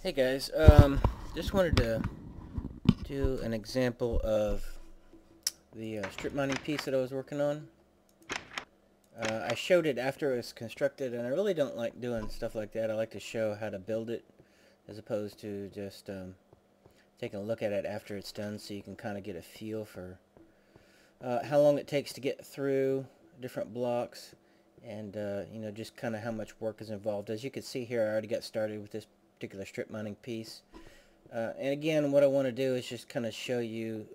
Hey guys, just wanted to do an example of the strip mining piece that I was working on. I showed it after it was constructed, and I really don't like doing stuff like that. I like to show how to build it as opposed to just taking a look at it after it's done, so you can kind of get a feel for how long it takes to get through different blocks, and just kind of how much work is involved. As you can see here, I already got started with this particular strip mining piece. And again, what I want to do is just kind of show you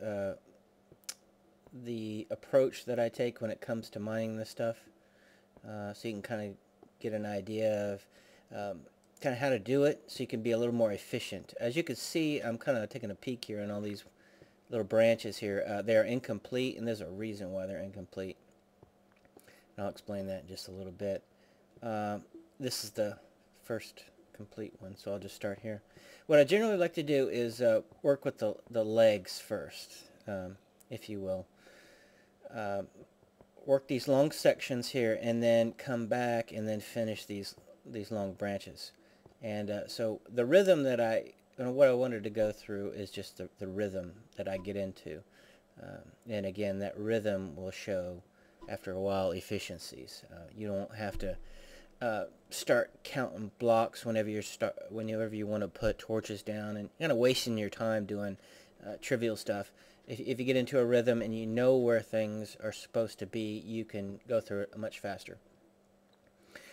the approach that I take when it comes to mining this stuff, so you can kind of get an idea of kind of how to do it, so you can be a little more efficient. As you can see, I'm kind of taking a peek here on all these little branches here. They are incomplete, and there's a reason why they're incomplete. And I'll explain that in just a little bit. This is the first complete one, so I'll just start here. What I generally like to do is work with the legs first, if you will. Work these long sections here, and then come back and then finish these long branches. And so the rhythm that what I wanted to go through is just the rhythm that I get into. And again, that rhythm will show after a while efficiencies. You don't have to start counting blocks whenever you want to put torches down and kind of wasting your time doing trivial stuff. If you get into a rhythm and you know where things are supposed to be, you can go through it much faster.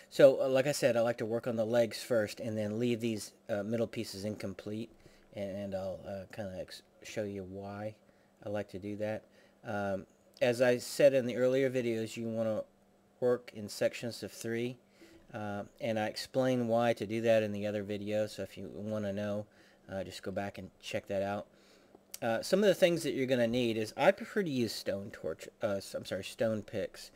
So like I said, I like to work on the legs first and then leave these middle pieces incomplete, and I'll kind of show you why I like to do that. As I said in the earlier videos, you want to work in sections of 3. And I explain why to do that in the other video, so if you want to know, just go back and check that out. Some of the things that you're going to need is, I prefer to use stone picks.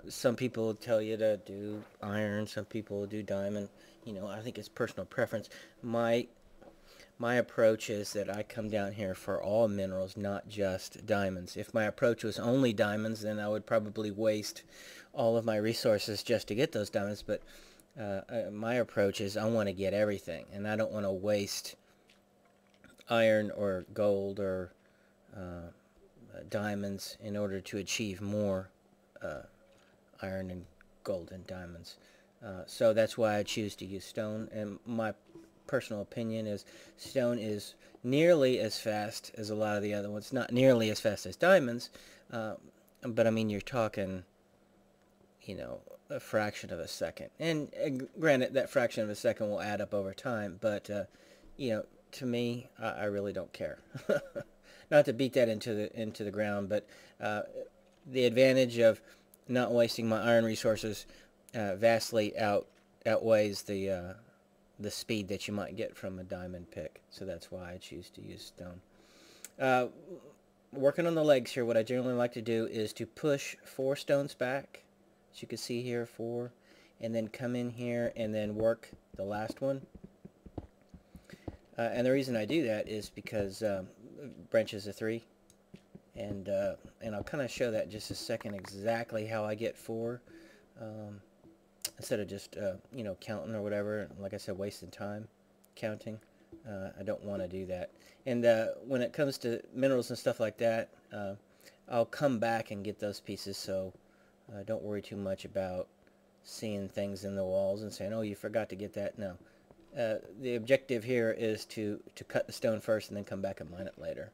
Some people tell you to do iron, some people do diamond. I think it's personal preference. My approach is that I come down here for all minerals, not just diamonds. If my approach was only diamonds, then I would probably waste all of my resources just to get those diamonds. But my approach is I want to get everything, and I don't want to waste iron or gold or diamonds in order to achieve more iron and gold and diamonds. So that's why I choose to use stone, and my personal opinion is stone is nearly as fast as a lot of the other ones. Not nearly as fast as diamonds, but I mean, you're talking, a fraction of a second. And granted, that fraction of a second will add up over time, but to me, I really don't care. Not to beat that into the ground, but the advantage of not wasting my iron resources vastly outweighs the speed that you might get from a diamond pick. So that's why I choose to use stone. Working on the legs here, what I generally like to do is to push 4 stones back. As you can see here, 4. And then come in here and then work the last one. And the reason I do that is because branches of 3. And I'll kind of show that in just a second exactly how I get 4. Instead of just, counting or whatever, like I said, wasting time counting. I don't want to do that. And when it comes to minerals and stuff like that, I'll come back and get those pieces, so don't worry too much about seeing things in the walls and saying, oh, you forgot to get that. No. The objective here is to cut the stone first and then come back and mine it later.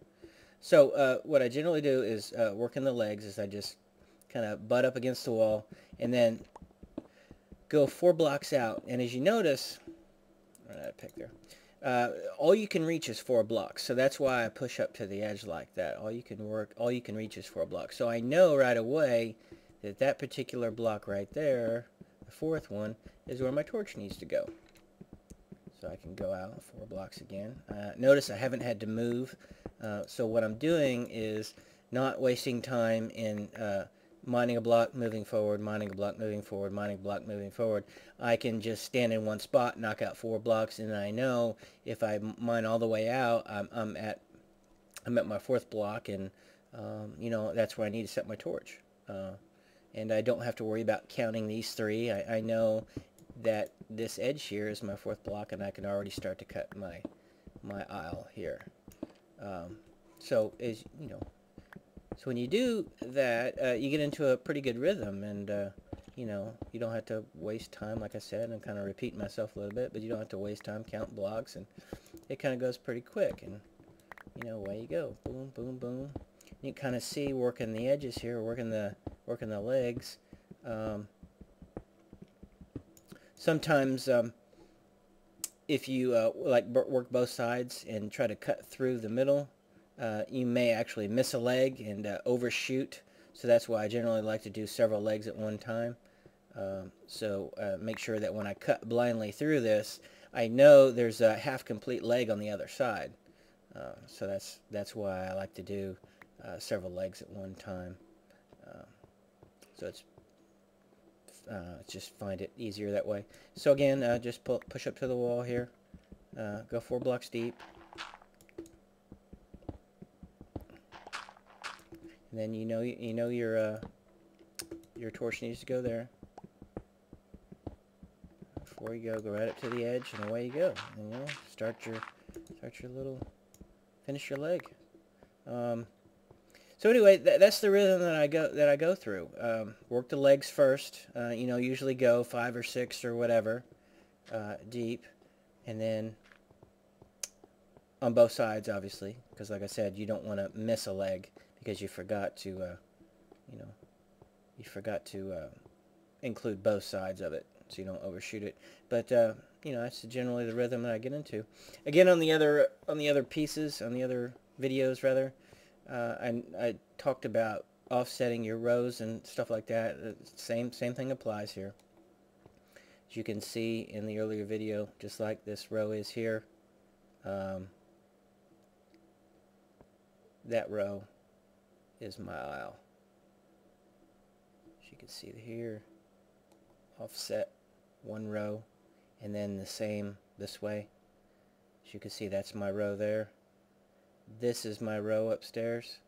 So what I generally do is work in the legs, is I just kind of butt up against the wall and then go 4 blocks out, and as you notice, run out of pick there. All you can reach is 4 blocks, so that's why I push up to the edge like that. All you can reach is 4 blocks. So I know right away that that particular block right there, the 4th one, is where my torch needs to go. So I can go out 4 blocks again. Notice I haven't had to move, so what I'm doing is not wasting time in mining a block, moving forward, mining a block, moving forward, mining a block, moving forward. I can just stand in one spot, knock out 4 blocks, and I know if I mine all the way out, I'm at my 4th block, and that's where I need to set my torch. And I don't have to worry about counting these 3. I know that this edge here is my fourth block, and I can already start to cut my aisle here. So as you know, so when you do that, you get into a pretty good rhythm, and you know, you don't have to waste time, like I said. I'm kind of repeating myself a little bit, but you don't have to waste time counting blocks, and it kind of goes pretty quick. And you know, away you go, boom, boom, boom. You can kind of see working the edges here, working the legs. Sometimes if you like work both sides and try to cut through the middle, you may actually miss a leg and overshoot. So that's why I generally like to do several legs at one time. So make sure that when I cut blindly through this, I know there's a half-complete leg on the other side. So that's why I like to do several legs at one time. So it's just find it easier that way. So again, just push up to the wall here. Go 4 blocks deep. And then you know your torch needs to go there. Before you go right up to the edge, and away you go. And, you know, start your finish your leg. So anyway, that's the rhythm that I go through. Work the legs first. You know, usually go 5 or 6 or whatever deep, and then on both sides, obviously, because like I said, you don't want to miss a leg because you forgot to, you know, include both sides of it, so you don't overshoot it. But you know, that's generally the rhythm that I get into. Again, on the other pieces, on the other videos rather. I talked about offsetting your rows and stuff like that. Same thing applies here. As you can see in the earlier video, just like this row is here, that row is my aisle. As you can see here, offset one row, and then the same this way. As you can see, that's my row there. This is my row upstairs.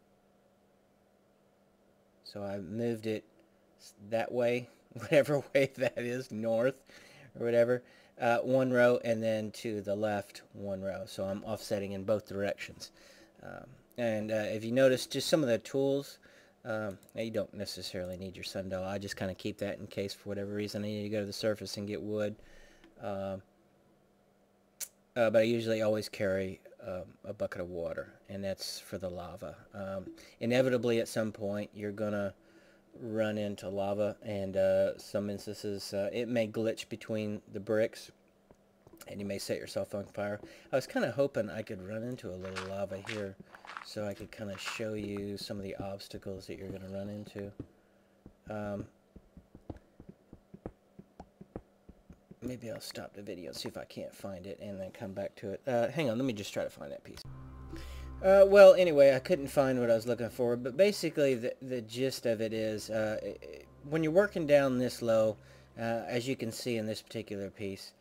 So I moved it that way, whatever way that is, north or whatever, one row, and then to the left one row. So I'm offsetting in both directions. And if you notice, just some of the tools, you don't necessarily need your sundial. I just kind of keep that in case for whatever reason I need to go to the surface and get wood. But I usually always carry a bucket of water, and that's for the lava. Inevitably at some point you're gonna run into lava, and some instances it may glitch between the bricks and you may set yourself on fire. I was kind of hoping I could run into a little lava here so I could kind of show you some of the obstacles that you're gonna run into. Maybe I'll stop the video, see if I can't find it, and then come back to it. Hang on, let me just try to find that piece. Well, anyway, I couldn't find what I was looking for, but basically the gist of it is, when you're working down this low, as you can see in this particular piece,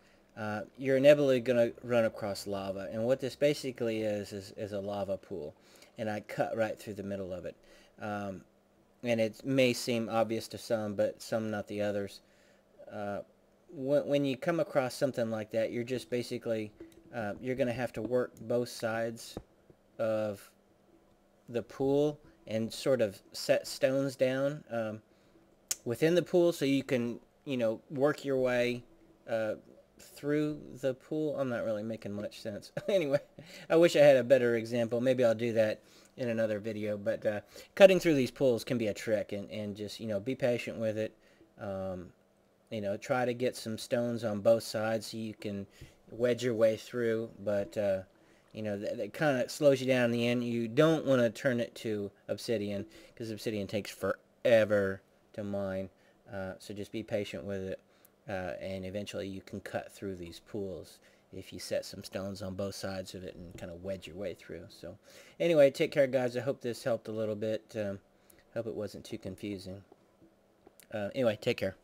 you're inevitably going to run across lava, and what this basically is a lava pool, and I cut right through the middle of it. And it may seem obvious to some, but some not the others. When you come across something like that, you're just basically, you're going to have to work both sides of the pool and sort of set stones down within the pool so you can, you know, work your way through the pool. I'm not really making much sense. Anyway, I wish I had a better example. Maybe I'll do that in another video, but cutting through these pools can be a trick, and just, you know, be patient with it. You know, try to get some stones on both sides so you can wedge your way through, but you know, that kind of slows you down in the end. You don't want to turn it to obsidian, because obsidian takes forever to mine, so just be patient with it, and eventually you can cut through these pools if you set some stones on both sides of it and kind of wedge your way through. So anyway, take care, guys. I hope this helped a little bit. Hope it wasn't too confusing. Anyway, take care.